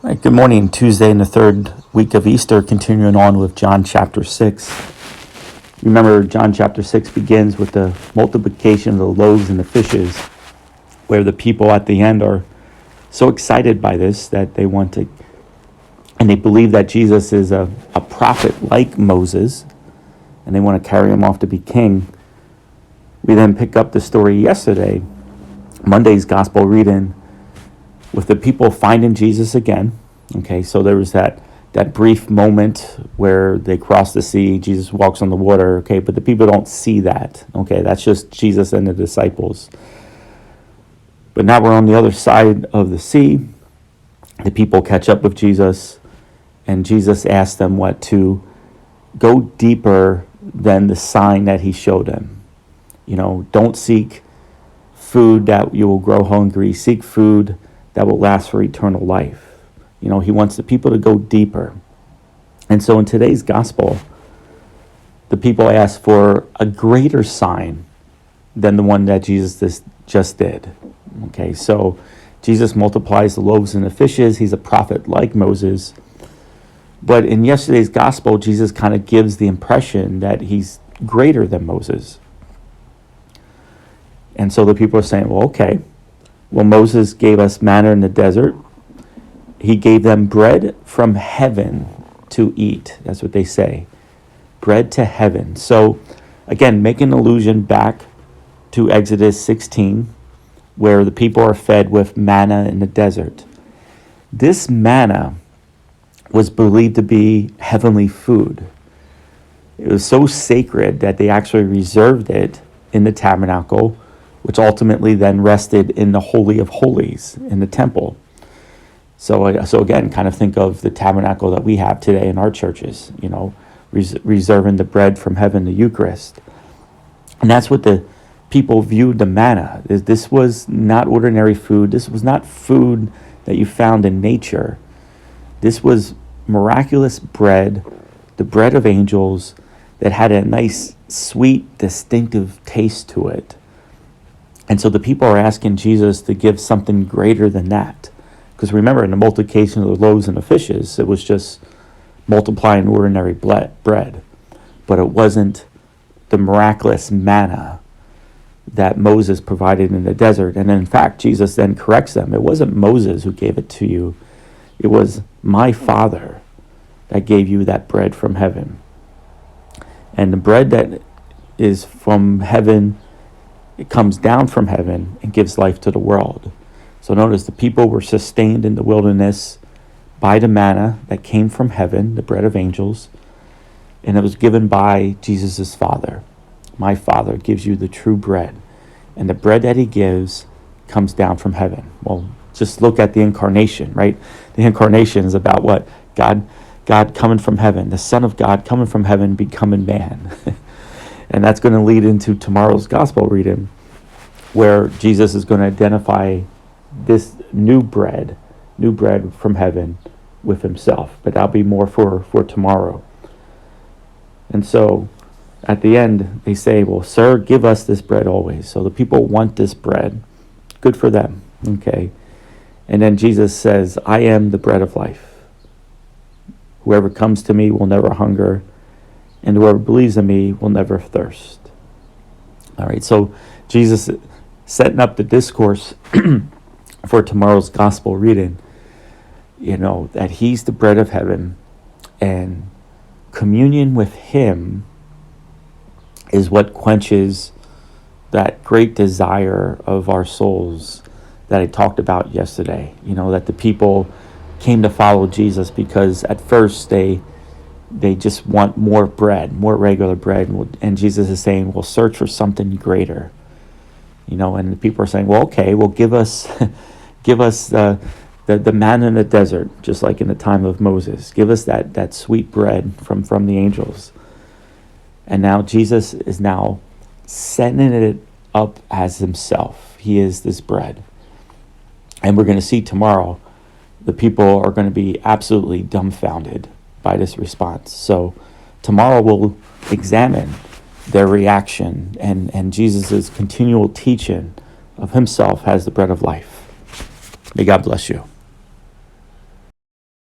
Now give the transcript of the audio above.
All right, good morning. Tuesday in the third week of Easter, continuing on with John chapter 6. Remember, John chapter 6 begins with the multiplication of the loaves and the fishes, where the people at the end are so excited by this that they want to, and they believe that Jesus is a prophet like Moses, and they want to carry him off to be king. We then pick up the story yesterday, Monday's gospel reading, with the people finding Jesus again. Okay, so there was that brief moment where they cross the sea, Jesus walks on the water, okay, but the people don't see that. Okay, that's just Jesus and the disciples. But now we're on the other side of the sea. The people catch up with Jesus, and Jesus asks them to go deeper than the sign that he showed them. You know, don't seek food that you will grow hungry, seek food that will last for eternal life. You know, he wants the people to go deeper. And so in today's gospel, the people ask for a greater sign than the one that Jesus just did. Okay, so Jesus multiplies the loaves and the fishes. He's a prophet like Moses. But in yesterday's gospel, Jesus kind of gives the impression that he's greater than Moses. And so the people are saying, well, okay, well, Moses gave us manna in the desert. He gave them bread from heaven to eat. That's what they say. Bread to heaven. So, again, make an allusion back to Exodus 16, where the people are fed with manna in the desert. This manna was believed to be heavenly food. It was so sacred that they actually reserved it in the tabernacle, which ultimately then rested in the Holy of Holies in the temple. So again, kind of think of the tabernacle that we have today in our churches, you know, reserving the bread from heaven, the Eucharist. And that's what the people viewed the manna. This was not ordinary food. This was not food that you found in nature. This was miraculous bread, the bread of angels, that had a nice, sweet, distinctive taste to it. And so the people are asking Jesus to give something greater than that. Because remember, in the multiplication of the loaves and the fishes, it was just multiplying ordinary bread. But it wasn't the miraculous manna that Moses provided in the desert. And in fact, Jesus then corrects them. It wasn't Moses who gave it to you. It was my Father that gave you that bread from heaven. And the bread that is from heaven, it comes down from heaven and gives life to the world. So notice the people were sustained in the wilderness by the manna that came from heaven, the bread of angels, and it was given by Jesus' Father. My Father gives you the true bread, and the bread that he gives comes down from heaven. Well, just look at the incarnation, right? The incarnation is about what? God coming from heaven, the Son of God coming from heaven, becoming man. And that's going to lead into tomorrow's gospel reading, where Jesus is going to identify this new bread from heaven with himself. But that'll be more for tomorrow. And so at the end, they say, well, sir, give us this bread always. So the people want this bread. Good for them. Okay. And then Jesus says, I am the bread of life. Whoever comes to me will never hunger, and whoever believes in me will never thirst. All right, so Jesus setting up the discourse for tomorrow's gospel reading, you know, that he's the bread of heaven, and communion with him is what quenches that great desire of our souls that I talked about yesterday. You know, that the people came to follow Jesus because at first they just want more bread, more regular bread. And Jesus is saying, well, search for something greater. You know, and the people are saying, well, okay, well, give us the manna in the desert, just like in the time of Moses. Give us that sweet bread from the angels. And now Jesus is now setting it up as himself. He is this bread. And we're going to see tomorrow, the people are going to be absolutely dumbfounded by this response. So tomorrow we'll examine their reaction and Jesus' continual teaching of himself as the bread of life. May God bless you.